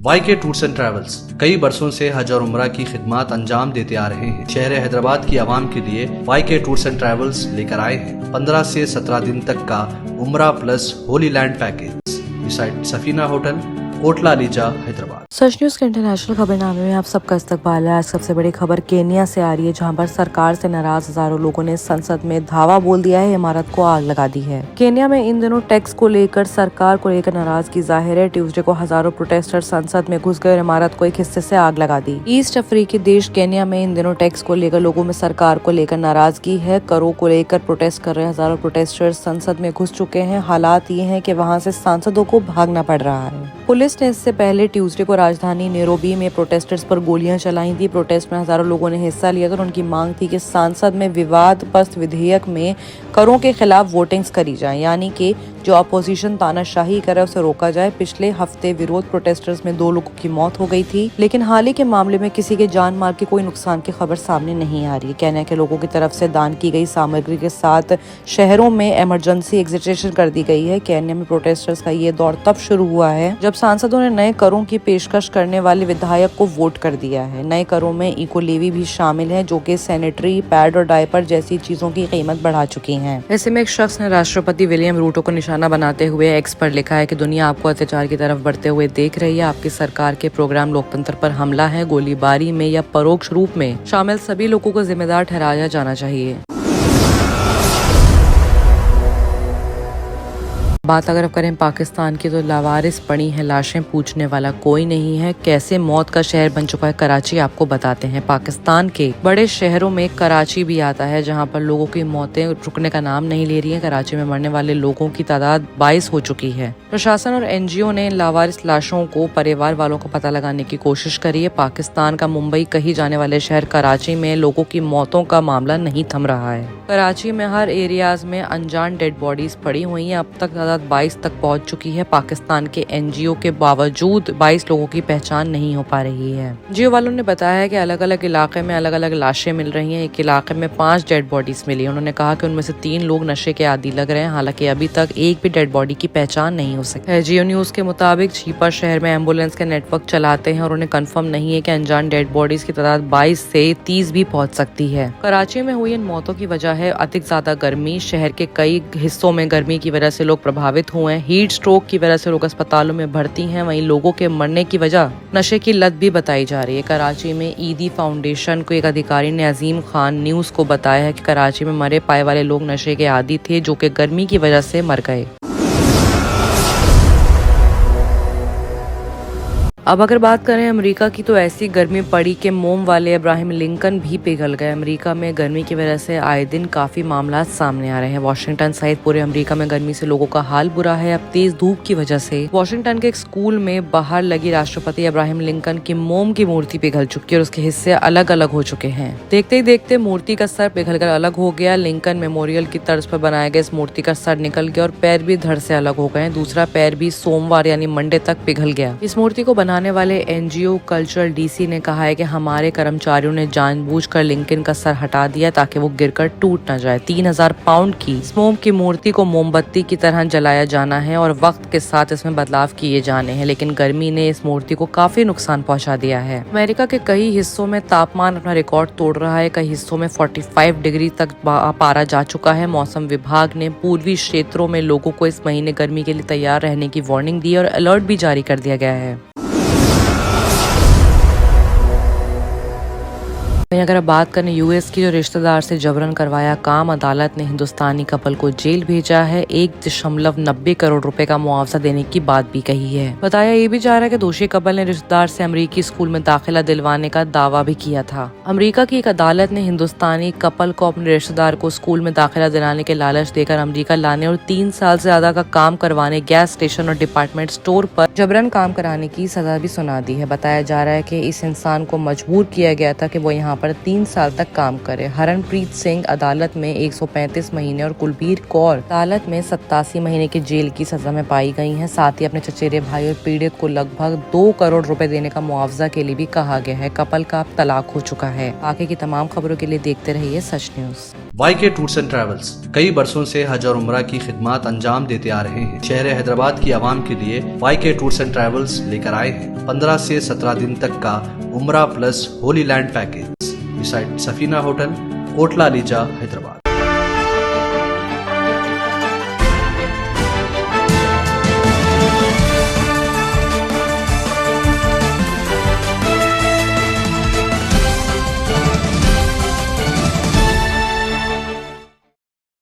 YK tours and travels कई बरसों से हज और उम्रा की खिदमत अंजाम देते आ रहे हैं। शहर हैदराबाद की आवाम के लिए YK टूर्स एंड ट्रैवल्स लेकर आए हैं 15 से 17 दिन तक का उम्रा plus holy land package beside Safina hotel, Kotla Alijah, Hyderabad. Sach news के इंटरनेशनल खबरनामे में आप सबका इस्तकबाल है। आज सबसे बड़ी खबर केन्या से आ रही है, जहां पर सरकार से नाराज हजारों लोगों ने संसद में धावा बोल दिया है, इमारत को आग लगा दी है। केन्या में इन दिनों टैक्स को लेकर सरकार को लेकर नाराजगी जाहिर है। ट्यूसडे को हजारों प्रोटेस्टर संसद में घुस गए और इमारत को एक हिस्से से आग लगा दी। ईस्ट अफ्रीकी देश केन्या में इन दिनों टैक्स को लेकर लोगों में सरकार को लेकर नाराजगी है। करों को लेकर प्रोटेस्ट कर रहे हजारों प्रोटेस्टर्स संसद में घुस चुके हैं। हालात ये हैं कि वहां से सांसदों को भागना पड़ रहा है। पुलिस ने इससे पहले ट्यूसडे को राजधानी नैरोबी में प्रोटेस्टर्स पर गोलियां चलाई थी। प्रोटेस्ट में हजारों लोगों ने हिस्सा लिया था और उनकी मांग थी कि संसद में विवादग्रस्त विधेयक में करों के खिलाफ वोटिंग्स करी जाए, यानी कि जो अपोजिशन तानाशाही करे उसे रोका जाए। पिछले हफ्ते विरोध प्रोटेस्टर्स में 2 लोगों की मौत हो गई थी, लेकिन हाल ही के मामले में किसी के जान माल के कोई नुकसान की खबर सामने नहीं आ रही। केन्या के लोगों की तरफ से दान की गई सामग्री के साथ शहरों में इमरजेंसी एग्जिटेशन कर दी गई है। केन्या में प्रोटेस्टर्स का ये दौर तब शुरू हुआ है जब सांसदों ने नए करों की पेशकश करने वाले विधायक को वोट कर दिया है। नए करों में इको लेवी भी शामिल है, जो कि सैनिटरी पैड और डायपर जैसी चीजों की कीमत बढ़ा चुकी है। ऐसे में एक शख्स ने राष्ट्रपति विलियम रूटो को निशाना बनाते हुए एक्स पर लिखा है कि दुनिया आपको अत्याचार की तरफ बढ़ते हुए देख रही है। आपकी सरकार के प्रोग्राम लोकतंत्र पर हमला है। गोलीबारी में या परोक्ष रूप में शामिल सभी लोगों को जिम्मेदार ठहराया जाना चाहिए। बात अगर करें पाकिस्तान की, तो लावारिस पड़ी हैं लाशें, पूछने वाला कोई नहीं है। कैसे मौत का शहर बन चुका है कराची, आपको बताते हैं। पाकिस्तान के बड़े शहरों में कराची भी आता है, जहां पर लोगों की मौतें रुकने का नाम नहीं ले रही हैं। कराची में मरने वाले लोगों की तादाद 22 हो चुकी है। प्रशासन और NGO ने लावारिस लाशों को परिवार वालों को पता लगाने की कोशिश करी है। पाकिस्तान का मुंबई कही जाने वाले शहर कराची में लोगों की मौतों का मामला नहीं थम रहा है। कराची में हर एरियाज में अनजान डेड बॉडीज पड़ी हुई हैं। अब तक 22 तक पहुंच चुकी है। पाकिस्तान के NGO के बावजूद 22 लोगों की पहचान नहीं हो पा रही है। NGO वालों ने बताया है कि अलग अलग इलाके में अलग अलग लाशें मिल रही हैं। एक इलाके में 5 डेड बॉडीज मिली। उन्होंने कहा कि उनमें से 3 लोग नशे के आदी लग रहे हैं। हालांकि अभी तक एक भी डेड बॉडी की पहचान नहीं हो सकी है। जियो न्यूज के मुताबिक छीपा शहर में एम्बुलेंस के नेटवर्क चलाते हैं और उन्हें कंफर्म नहीं है कि अनजान डेड बॉडीज की तादाद 22 से 30 भी पहुंच सकती है। कराची में हुई इन मौतों की वजह है अधिक ज्यादा गर्मी। शहर के कई हिस्सों में गर्मी की वजह से लोग प्रभावित हुए हैं। हीट स्ट्रोक की वजह से लोग अस्पतालों में भर्ती हैं। वहीं लोगों के मरने की वजह नशे की लत भी बताई जा रही है। कराची में ईदी फाउंडेशन को एक अधिकारी ने अजीम खान न्यूज को बताया है कि कराची में मरे पाए वाले लोग नशे के आदी थे, जो कि गर्मी की वजह से मर गए। अब अगर बात करें अमेरिका की, तो ऐसी गर्मी पड़ी कि मोम वाले अब्राहम लिंकन भी पिघल गए। अमेरिका में गर्मी की वजह से आए दिन काफी मामला सामने आ रहे हैं। वॉशिंगटन सहित पूरे अमेरिका में गर्मी से लोगों का हाल बुरा है। अब तेज धूप की वजह से वॉशिंगटन के एक स्कूल में बाहर लगी राष्ट्रपति अब्राहम लिंकन की मोम की मूर्ति पिघल चुकी है और उसके हिस्से अलग अलग हो चुके हैं। देखते ही देखते मूर्ति का सर पिघलकर अलग हो गया। लिंकन मेमोरियल की तर्ज पर बनाए गए इस मूर्ति का सर निकल गया और पैर भी धड़ से अलग हो गए। दूसरा पैर भी सोमवार यानी मंडे तक पिघल गया। इस मूर्ति को बनाने वाले NGO कल्चरल DC ने कहा है कि हमारे कर्मचारियों ने जानबूझकर लिंकन का सर हटा दिया ताकि वो गिरकर टूट न जाए। 3000 पाउंड की इस मोम की मूर्ति को मोमबत्ती की तरह जलाया जाना है और वक्त के साथ इसमें बदलाव किए जाने हैं, लेकिन गर्मी ने इस मूर्ति को काफी नुकसान पहुंचा दिया है। अमेरिका के कई हिस्सों में तापमान अपना रिकॉर्ड तोड़ रहा है। कई हिस्सों में 45 डिग्री तक पारा जा चुका है। मौसम विभाग ने पूर्वी क्षेत्रों में लोगों को इस महीने गर्मी के लिए तैयार रहने की वार्निंग दी और अलर्ट भी जारी कर दिया गया है। अगर आप बात करें US की, जो रिश्तेदार से जबरन करवाया काम, अदालत ने हिंदुस्तानी कपल को जेल भेजा है। 1.90 करोड़ रुपए का मुआवजा देने की बात भी कही है। बताया ये भी जा रहा है कि दोषी कपल ने रिश्तेदार से अमेरिकी स्कूल में दाखिला दिलवाने का दावा भी किया था। अमेरिका की एक अदालत ने हिंदुस्तानी कपल को अपने रिश्तेदार को स्कूल में दाखिला दिलाने के लालच देकर अमेरिका लाने और 3 साल से ज्यादा का काम करवाने, गैस स्टेशन और डिपार्टमेंट स्टोर पर जबरन काम कराने की सजा भी सुना दी है। बताया जा रहा है कि इस इंसान को मजबूर किया गया था कि वो यहाँ पर पर 3 साल तक काम करे। हरनप्रीत सिंह अदालत में 135 महीने और कुलबीर कौर अदालत में 87 महीने की जेल की सजा में पाई गई हैं। साथ ही अपने चचेरे भाई और पीड़ित को लगभग 2 करोड़ रुपए देने का मुआवजा के लिए भी कहा गया है। कपल का अब तलाक हो चुका है। आगे की तमाम खबरों के लिए देखते रहिए सच न्यूज। वाईके टूर्स एंड ट्रैवल्स कई बरसों से हज और उम्रा की खिदमत अंजाम देते आ रहे हैं। शहर हैदराबाद की आवाम के लिए वाईके टूर्स एंड ट्रैवल्स लेकर आए हैं 15 से 17 दिन तक का उम्रा plus holy land package beside Safina hotel, Kotla लीचा, हैदराबाद।